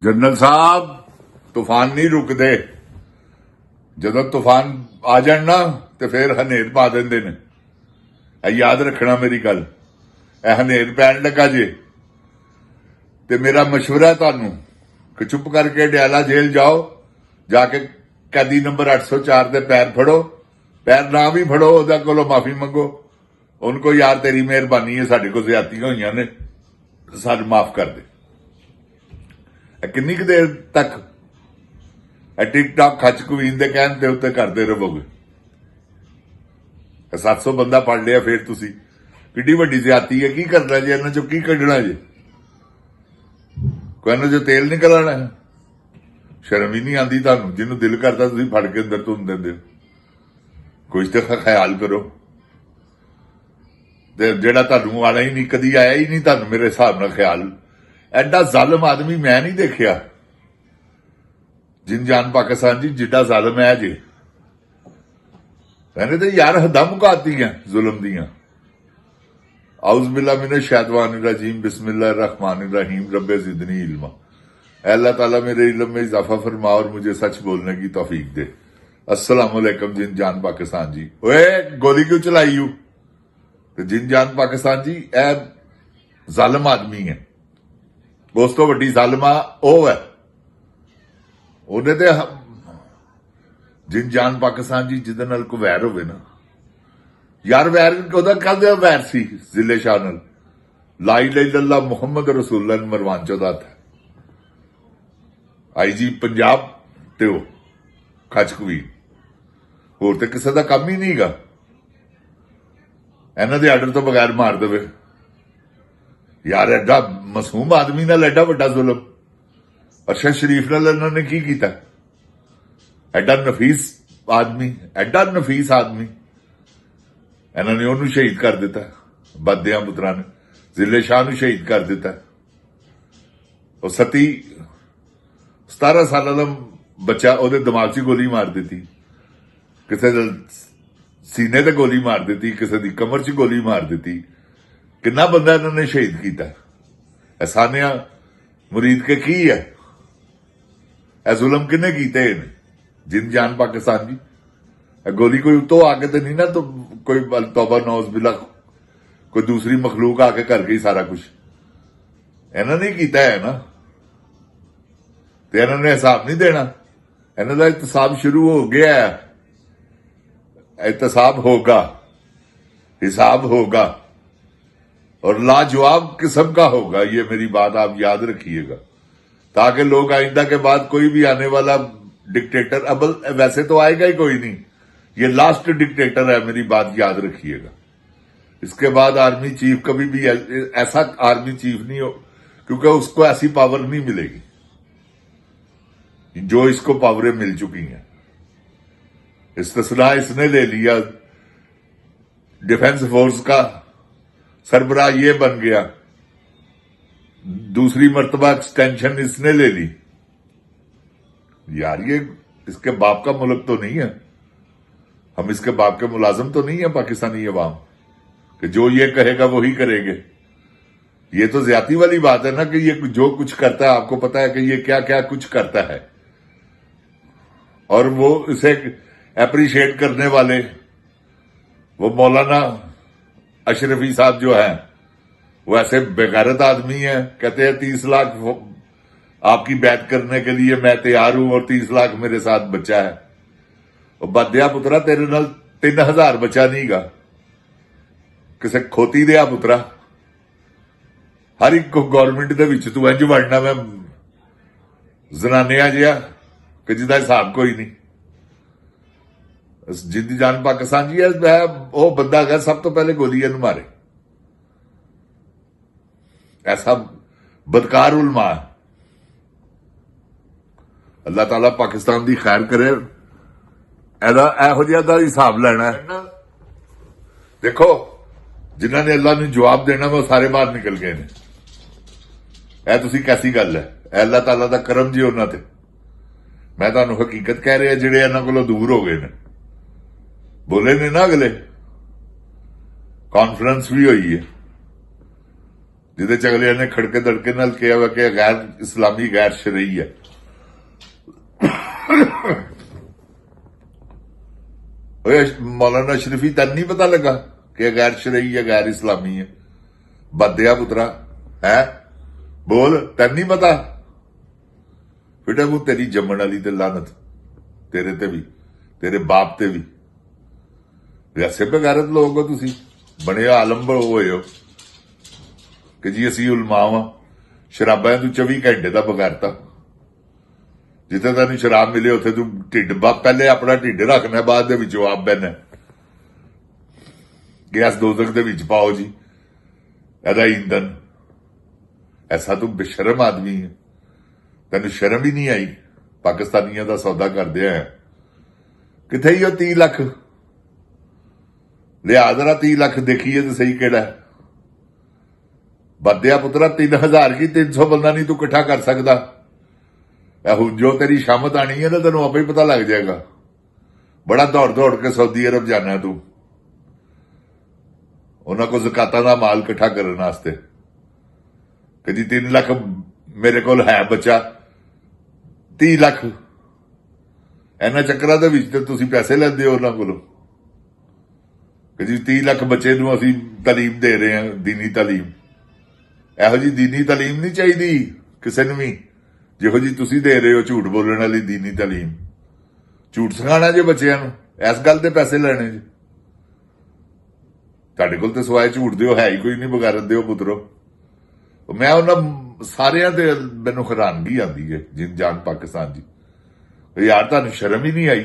General ਸਾਹਿਬ ਤੂਫਾਨ ਨਹੀਂ ਰੁਕਦੇ। ਜਦੋਂ ਤੂਫਾਨ ਆ ਜਾਣ ਨਾ ਤੇ ਫਿਰ ਹਨੇਰ ਪਾ ਦਿੰਦੇ ਨੇ। ਇਹ ਯਾਦ ਰੱਖਣਾ ਮੇਰੀ ਗੱਲ। ਇਹ ਹਨੇਰ ਪੈਣ ਲੱਗਾ ਜੇ ਤੇ ਮੇਰਾ ਮਸ਼ਵਰਾ ਤੁਹਾਨੂੰ ਕਿ ਚੁੱਪ ਕਰਕੇ ਡਿਆਲਾ ਜੇਲ੍ਹ ਜਾਓ, ਜਾ ਕੇ ਕੈਦੀ ਨੰਬਰ 804 ਦੇ ਪੈਰ ਫੜੋ। ਪੈਰ ਨਾ ਵੀ ਫੜੋ, ਉਹਦੇ ਕੋਲੋਂ ਮਾਫੀ ਮੰਗੋ। ਉਹਨ ਕੋ ਯਾਰ ਤੇਰੀ ਮਿਹਰਬਾਨੀ ਹੈ, ਸਾਡੇ ਕੋਲ ਜ਼ਿਆਦਤੀਆਂ ਹੋਈਆਂ ਨੇ, ਸਾਨੂੰ ਮਾਫ ਕਰ ਦੇ। ਕਿੰਨੀ ਕੁ ਦੇਰ ਤੱਕ ਟਿਕਟੌਕ ਖੱਚ ਕਵੀਨ ਦੇ ਕਹਿਣ ਦੇ ਉੱਤੇ ਕਰਦੇ ਰਹੋਗੇ? 700 ਬੰਦਾ ਫੜ ਲਿਆ, ਫਿਰ ਤੁਸੀਂ ਕਿੱਡੀ ਵੱਡੀ ਜ਼ਿਆਦਤੀ ਹੈ। ਕੀ ਕਰਨਾ ਜੀ ਇਹਨਾਂ ਚੋਂ? ਕੀ ਕੱਢਣਾ ਜੀ? ਕੋਈ ਇਹਨਾਂ ਚੋਂ ਤੇਲ ਨਿਕਲਣਾ ਹੈ? ਸ਼ਰਮ ਹੀ ਨਹੀਂ ਆਉਂਦੀ ਤੁਹਾਨੂੰ? ਜਿਹਨੂੰ ਦਿਲ ਕਰਦਾ ਤੁਸੀਂ ਫੜ ਕੇ ਅੰਦਰ ਧੁੰਨ ਦਿੰਦੇ ਹੋ। ਕੁਝ ਤਾਂ ਖਿਆਲ ਕਰੋ। ਤੇ ਜਿਹੜਾ ਤੁਹਾਨੂੰ ਆਣਾ ਹੀ ਨਹੀਂ, ਕਦੀ ਆਇਆ ਹੀ ਨਹੀਂ ਤੁਹਾਨੂੰ ਮੇਰੇ ਹਿਸਾਬ ਨਾਲ ਖਿਆਲ। ਐਡਾ ਜ਼ਾਲਮ ਆਦਮੀ ਮੈਂ ਨਹੀਂ ਦੇਖਿਆ। ਜਿੰਨ ਪਾਕਿਸਤਾਨ ਜੀ ਜਿੱਡਾ ਜ਼ਾਲਮ ਹੈ ਜੀ। ਇਹਨੇ ਤੇ ਯਾਰ ਹੱਦਾਂ ਮੁਕਾਤੀਆਂ ਜ਼ੁਲਮ ਦੀਆਂ। ਆਉਜ਼ ਬਿल्ला मिनश शैतानिर रजीम बिस्मिल्लाहिर रहमानिर रहीम रब्बे ज़िदनी इल्मा। अल्लाह ताला मेरे इल्म में इजाफा फरमा और मुझे सच बोलने की तौफीक दे। अस्सलाम वालेकुम जिन जान पाकिस्तान जी। ओए गोली क्यों चलाई यू? जिन जान पाकिस्तान जी ए जालिम आदमी है। ਉਸ ਤੋਂ ਵੱਡੀ ਜ਼ਾਲਮਾ ਉਹ ਹੈ। ਉਹਨੇ ਤੇ ਜਿਨ ਜਾਨ ਪਾਕਿਸਤਾਨ ਜੀ ਜਿਹਦੇ ਨਾਲ ਕੋਈ ਵੈਰ ਹੋਵੇ ਨਾ, ਯਾਰ ਵੈਰ ਉਹਦਾ ਕਦੇ ਵੈਰ ਸੀ ਜ਼ਿਲੇ ਸ਼ਾਹ ਨਾਲ। ਲਾ ਇਲਾਹਾ ਇল্লাল্লাহ ਮੁਹੰਮਦ ਰਸੂਲullah ਮਰਵਾਨ ਚੌਦਾਤ ਆਈਜੀ ਪੰਜਾਬ ਤੇ ਉਹ ਖਚਕਵੀ। ਹੋਰ ਤੇ ਕਿਸੇ ਦਾ ਕੰਮ ਹੀ ਨਹੀਂਗਾ। ਇਹਨਾਂ ਦੇ ਆਰਡਰ ਤੋਂ ਬਗੈਰ ਮਾਰ ਦੇਵੇ। यार एडा मासूम आदमी नाल एडा वड्डा जुल्म। अरशद शरीफ नाल इन्हां ने की कीता? एडा नफीस आदमी, एडा नफीस आदमी इन्हां ने ओनू शहीद कर दिता। बदियां पुत्रां ने जिले शाह नू शहीद कर दिता। ਉਹ 17 ਸਾਲਾਂ ਦਾ ਬੱਚਾ, ਉਹਦੇ ਦਿਮਾਗ 'ਚ ਗੋਲੀ ਮਾਰ ਦਿੱਤੀ, ਕਿਸੇ ਦੇ ਸੀਨੇ ਤੇ ਗੋਲੀ ਮਾਰ ਦਿੱਤੀ, ਕਿਸੇ ਦੀ ਕਮਰ 'ਚ ਗੋਲੀ ਮਾਰ ਦਿੱਤੀ। ਕਿੰਨਾ ਬੰਦਾ ਇਹਨਾਂ ਨੇ ਸ਼ਹੀਦ ਕੀਤਾ। ਅਸਾਨੀਆਂ ਮੁਰੀਦ ਕੇ ਕੀ ਹੈ? ਇਹ ਜ਼ੁਲਮ ਕਿੰਨੇ ਕੀਤੇ ਨੇ? ਜਿਨ ਜਾਨ ਪਾਕਿस्तान जी। ਗੋਲੀ ਕੋਈ ਉਤੋਂ ਆ ਕੇ ਤੇ ਨਹੀਂ ਨਾ, ਕੋਈ ਤੌਬਾ ਨੌਜ਼ ਬਿਲਾ ਕੋਈ ਦੂਸਰੀ ਮਖਲੂਕ ਆ ਕੇ ਕਰ ਗਈ ਸਾਰਾ ਕੁਝ। ਇਹਨਾਂ ਨੇ ਕੀਤਾ ਹੈ ਨਾ, ਤੇ ਇਹਨਾਂ ਨੇ ਹਿਸਾਬ ਨਹੀਂ ਦੇਣਾ। ਇਹਨਾਂ ਦਾ ਇਤਸਾਬ ਸ਼ੁਰੂ ਹੋ ਗਿਆ ਹੈ। एहतसाब होगा, हिसाब होगा और लाजवाब किस्म का होगा। ये मेरी बात आप याद रखिएगा, ताकि लोग आइंदा के बाद कोई भी आने वाला डिक्टेटर, अब वैसे तो आएगा ही कोई नहीं, ये लास्ट डिक्टेटर है, मेरी बात याद रखिएगा। इसके बाद आर्मी चीफ कभी भी ऐसा आर्मी चीफ नहीं हो, क्योंकि उसको ऐसी पावर नहीं मिलेगी जो इसको पावरें मिल चुकी हैं। इस्तिस्ना इसने ले लिया, डिफेंस फोर्स का सरबराह ये बन गया, दूसरी मर्तबा एक्सटेंशन इसने ले ली। यार ये इसके बाप का मुल्क तो नहीं है। हम इसके बाप के मुलाजिम तो नहीं है पाकिस्तानी अवाम कि जो ये कहेगा वही करेंगे। ये तो ज्यादती वाली बात है ना कि ये जो कुछ करता है, आपको पता है कि ये क्या क्या कुछ करता है, और वो इसे अप्रिशिएट करने वाले वो मौलाना अशरफी साहब जो है, वो ऐसे बेगैरत आदमी है। कहते हैं 30 लाख आपकी बैत करने के लिए मैं तैयार हूं और 30 लाख मेरे साथ बच्चा है। और बदिया पुत्रा, तेरे नाल 3000 बच्चा नहींगा, किसे खोती दिया पुत्रा। हर एक को गौरमेंट दे विच तू इंज वड़ना मैं जनानिया जिहा कि जिहदा हिसाब कोई नहीं। जिंदी जान पाकिस्तान जी है वो बंदा है सब तो पहले गोलियां मारे। ऐसा बदकार उलमा है। अल्लाह ताला पाकिस्तान दी खैर करे। एहो जिहा दा हिसाब लेना है। देखो जिन्हों ने अल्लाह ने जवाब देना वो सारे बाहर निकल गए ने। ਇਹ ਤੁਸੀਂ कैसी गल है? अल्लाह ताला दा करम जी उन्हां ते। मैं तुहानूं हकीकत कह रहा, जिहड़े इन्हां कोलों दूर हो गए ने। बोले ने ना अगले, कॉन्फ्रेंस भी हुई है ਜਿਹਦੇ ਚ ਅਗਲਿਆਂ ਨੇ ਖੜਕੇ ਦੜਕੇ ਨਾਲ ਕਿਹਾ ਵਾ ਕਿ ਗੈਰ ਇਸਲਾਮੀ ਗੈਰ ਸ਼ਰਈ ਹੈ। मौलाना शरीफी तन नहीं पता लगा कि गैर शरई है गैर इस्लामी है? बदया पुत्रा है बोल, तन नहीं पता? बेटा वो तेरी जम्मन वाली ते लानत तेरे ते भी, तेरे बाप ते भी। वैसे बेगैरत लोग हो तुसी, बने आलम होए हो कि जी असी उलमा वा, शराबां तू 24 घंटे का बगैरता। जिथे तेन शराब मिले उथे तू ढिड पहले अपना ढिड रखना, बाद दे विचों आप बहना गैस दोजख दे विच पाओ जी एदा ईंधन। ऐसा तू बेशरम आदमी है, तेन शर्म ही नहीं आई? पाकिस्तानियों का सौदा करदे हैं किथे ही 30 लाख लिया जरा 30 लाख देखिए तो सही केड़ा है। बदया पुत्रा 3000 की 300 बंदा नहीं तू इकट्ठा कर सकता। ਹੁਣ ਜੋ ਤੇਰੀ ਸ਼ਾਮਤ ਆਣੀ ਹੈ ਨਾ ਤੈਨੂੰ ਆਪੇ ਹੀ ਪਤਾ ਲੱਗ ਜਾਏਗਾ। ਬੜਾ ਦੌੜ ਦੌੜ ਕੇ ਸਾਊਦੀ ਅਰਬ ਜਾਣਾ ਤੂੰ ਉਹਨਾਂ ਕੋਲ ਜ਼ਕਾਤਾਂ ਦਾ ਮਾਲ ਇਕੱਠਾ ਕਰਨ ਵਾਸਤੇ ਕਿ ਜੀ 3 ਲੱਖ ਮੇਰੇ ਕੋਲ ਹੈ ਬੱਚਾ 30 ਲੱਖ। ਇਹਨਾਂ ਚੱਕਰਾਂ ਦੇ ਵਿੱਚ ਤੇ ਤੁਸੀਂ ਪੈਸੇ ਲੈਂਦੇ ਹੋ ਉਹਨਾਂ ਕੋਲੋਂ ਕਿ ਜੀ 30 ਲੱਖ ਬੱਚੇ ਨੂੰ ਅਸੀਂ ਤਾਲੀਮ ਦੇ ਰਹੇ ਹਾਂ, ਦੀਨੀ ਤਾਲੀਮ। ਇਹੋ ਜੀ ਦੀਨੀ ਤਾਲੀਮ ਨਹੀਂ ਚਾਹੀਦੀ ਕਿਸੇ ਨੂੰ ਵੀ ਜਿਹੋ ਜੀ ਤੁਸੀਂ ਦੇ ਰਹੇ ਹੋ ਝੂਠ ਬੋਲਣ ਵਾਲੀ ਦੀਨੀ ਤਾਲੀਮ। ਝੂਠ ਸਿਖਾਣਾ ਜੇ ਬੱਚਿਆਂ ਨੂੰ, ਇਸ ਗੱਲ ਤੇ ਪੈਸੇ ਲੈਣੇ ਜੀ। ਤੁਹਾਡੇ ਕੋਲ ਤੇ ਸਵਾਏ ਝੂਠ ਦਿਓ ਹੈ ਹੀ ਕੋਈ ਨਹੀਂ, ਬਗਾਰਤ ਦਿਓ ਪੁੱਤਰੋ। ਮੈਂ ਉਹਨਾਂ ਸਾਰਿਆਂ ਤੇ ਮੈਨੂੰ ਹੈਰਾਨਗੀ ਆਉਂਦੀ ਹੈ ਜਿਨ ਜਾਨ ਪਾਕਿਸਤਾਨ ਜੀ। ਯਾਰ ਤੁਹਾਨੂੰ ਸ਼ਰਮ ਹੀ ਨਹੀਂ ਆਈ?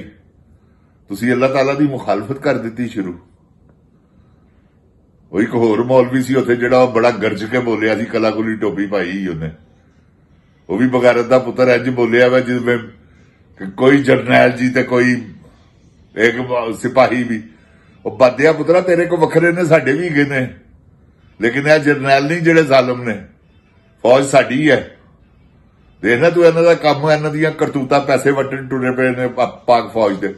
ਤੁਸੀਂ ਅੱਲਾਹ ਤਾਲਾ ਦੀ ਮੁਖਾਲਫਤ ਕਰ ਦਿੱਤੀ ਸ਼ੁਰੂ। ਉਹ ਇੱਕ ਹੋਰ ਮੌਲਵੀ ਸੀ ਉੱਥੇ ਜਿਹੜਾ ਬੜਾ ਗਰਜ ਕੇ ਬੋਲਿਆ ਸੀ, ਕਲਾਕੁਲੀ ਟੋਪੀ ਪਾਈ ਉਹਨੇ, ਉਹ ਵੀ ਬਗਾਰਤ ਦਾ ਪੁੱਤਰ ਇੰਜ ਬੋਲਿਆ ਵਾ ਜਿਵੇਂ ਕੋਈ ਜਰਨੈਲ ਜੀ ਤੇ ਕੋਈ ਇੱਕ ਸਿਪਾਹੀ ਵੀ। ਉਹ ਬਾਦਿਆ ਪੁੱਤਰਾ ਤੇਰੇ ਕੋ ਵੱਖਰੇ ਨੇ, ਸਾਡੇ ਵੀ ਹੈਗੇ ਨੇ, ਲੇਕਿਨ ਇਹ ਜਰਨੈਲ ਨਹੀਂ ਜਿਹੜੇ ਜ਼ਾਲਮ ਨੇ। ਫੌਜ ਸਾਡੀ ਹੈ। ਦੇਖਣਾ ਤੂੰ ਇਹਨਾਂ ਦਾ ਕੰਮ, ਇਹਨਾਂ ਦੀਆਂ ਕਰਤੂਤਾਂ, ਪੈਸੇ ਵੱਟਣ ਟੁਰੇ ਪਏ ਨੇ ਪਾਕ ਫੌਜ ਦੇ।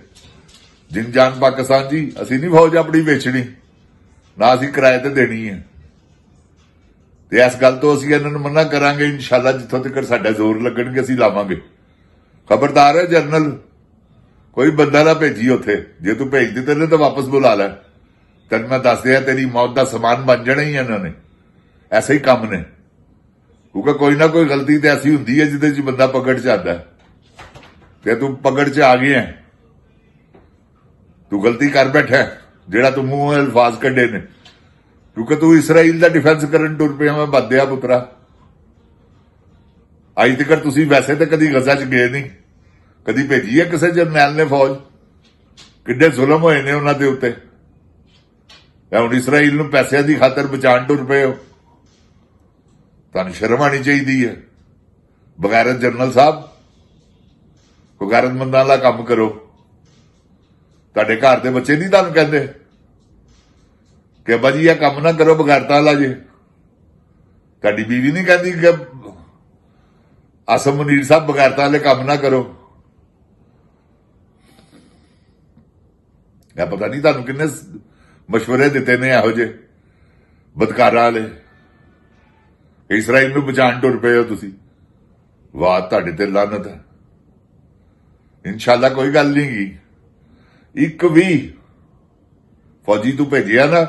ਜਿਨ ਜਾਨ ਪਾਕਿਸਤਾਨ ਜੀ, ਅਸੀਂ ਨਹੀਂ ਫੌਜ ਆਪਣੀ ਵੇਚਣੀ, ਨਾ ਅਸੀਂ ਕਿਰਾਏ ਤੇ ਦੇਣੀ ਹੈ। ਤੇ ਇਸ ਗੱਲ ਤੋਂ ਅਸੀਂ ਇਹਨਾਂ ਨੂੰ ਮਨਾ ਕਰਾਂਗੇ ਇਨਸ਼ਾਅੱਲਾ। ਜਿੱਥੋਂ ਤੱਕ ਸਾਡਾ ਜ਼ੋਰ ਲੱਗਣਗੇ ਅਸੀਂ ਲਾਵਾਂਗੇ। ਖਬਰਦਾਰ ਹੈ ਜਰਨਲ, ਕੋਈ ਬੰਦਾ ਨਾ ਭੇਜੀ ਉੱਥੇ। ਜੇ ਤੂੰ ਭੇਜ ਦਿੱਤੇ ਨੇ ਤਾਂ ਵਾਪਸ ਬੁਲਾ ਲੈ। ਤੈਨੂੰ ਮੈਂ ਦੱਸ ਦਿਆਂ ਤੇਰੀ ਮੌਤ ਦਾ ਸਮਾਨ ਬਣ ਜਾਣਾ ਹੀ ਇਹਨਾਂ ਨੇ। ਐਸੇ ਹੀ ਕੰਮ ਨੇ, ਕਿਉਂਕਿ ਕੋਈ ਨਾ ਕੋਈ ਗਲਤੀ ਤੇ ਐਸੀ ਹੁੰਦੀ ਹੈ ਜਿਹਦੇ 'ਚ ਬੰਦਾ ਪਕੜ 'ਚ ਆਉਂਦਾ ਤੇ ਤੂੰ ਪਕੜ 'ਚ ਆ ਗਿਆ। ਤੂੰ ਗਲਤੀ ਕਰ ਬੈਠਾ ਜਿਹੜਾ ਤੂੰ ਮੂੰਹ ਅਲਫਾਜ਼ ਕੱਢੇ ਨੇ, ਕਿਉਂਕਿ ਤੂੰ ਇਸਰਾਈਲ ਦਾ ਡਿਫੈਂਸ ਕਰਨ ਟੁਰ ਪਿਆ। ਮੈਂ ਬਦਿਆ ਪੁੱਤਰਾ, ਅੱਜ ਤੱਕ ਤੁਸੀਂ ਵੈਸੇ ਤਾਂ ਕਦੀ ਗਜ਼ਾ 'ਚ ਗਏ ਨਹੀਂ, ਕਦੀ ਭੇਜੀ ਹੈ ਕਿਸੇ ਜਰਨੈਲ ਨੇ ਫੌਜ? ਕਿੱਡੇ ਜ਼ੁਲਮ ਹੋਏ ਨੇ ਉਹਨਾਂ ਦੇ ਉੱਤੇ। ਹੁਣ ਇਸਰਾਈਲ ਨੂੰ ਪੈਸਿਆਂ ਦੀ ਖਾਤਰ ਬਚਾਉਣ ਟੁਰ ਪਏ ਹੋ। ਤੁਹਾਨੂੰ ਸ਼ਰਮ ਆਣੀ ਚਾਹੀਦੀ ਹੈ। ਬਗੈਰਤ ਜਨਰਲ ਸਾਹਿਬ, ਕੋਈ ਗੈਰਤਮੰਦਾਂ ਵਾਲਾ ਕੰਮ ਕਰੋ। ਤੁਹਾਡੇ ਘਰ ਦੇ ਬੱਚੇ ਨਹੀਂ ਤੁਹਾਨੂੰ ਕਹਿੰਦੇ ਕਿ ਬਾਜੀ ਇਹ ਕੰਮ ਨਾ ਕਰੋ, ਬਗੈਰਤਾਂ ਵਾਲਾ ਜੇ? ਤੁਹਾਡੀ ਬੀਵੀ ਨਹੀਂ ਕਹਿੰਦੀ ਕਿ ਆਸਮ ਮੁਨੀਰ ਸਾਹਿਬ ਬਗੈਰਤਾਂ ਵਾਲੇ ਕੰਮ ਨਾ ਕਰੋ? ਇਹ ਪਤਾ ਨਹੀਂ ਤੁਹਾਨੂੰ ਕਿੰਨੇ ਮਸ਼ਵਰੇ ਦਿੱਤੇ ਨੇ ਇਹੋ ਜਿਹੇ ਬਦਕਾਰਾਂ ਵਾਲੇ। ਇਸਰਾਈਲ ਨੂੰ ਬਚਾਉਣ ਟੁਰ ਪਏ ਹੋ ਤੁਸੀਂ। ਵਾਹ ਤੁਹਾਡੇ ਤੇ ਲਾਨਤ ਹੈ। ਇਨਸ਼ਾਅੱਲਾ ਕੋਈ ਗੱਲ ਨਹੀਂ ਗੀ। ਇੱਕ ਵੀ ਫੌਜੀ ਤੂੰ ਭੇਜਿਆ ਨਾ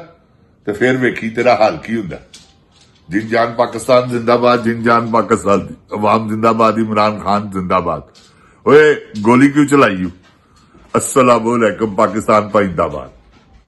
ਤੇ ਫਿਰ ਵੇਖੀ ਤੇਰਾ ਹਾਲ ਕੀ ਹੁੰਦਾ। ਜਿਨ ਜਾਨ ਪਾਕਿस्तान जिंदाबाद, जिन जान पाकिस्तान अवाम जिंदाबाद, इमरान खान जिंदाबाद। ओए गोली क्यों चलाई? अस्सलाम वालेकुम पाकिस्तान पाइंदाबाद।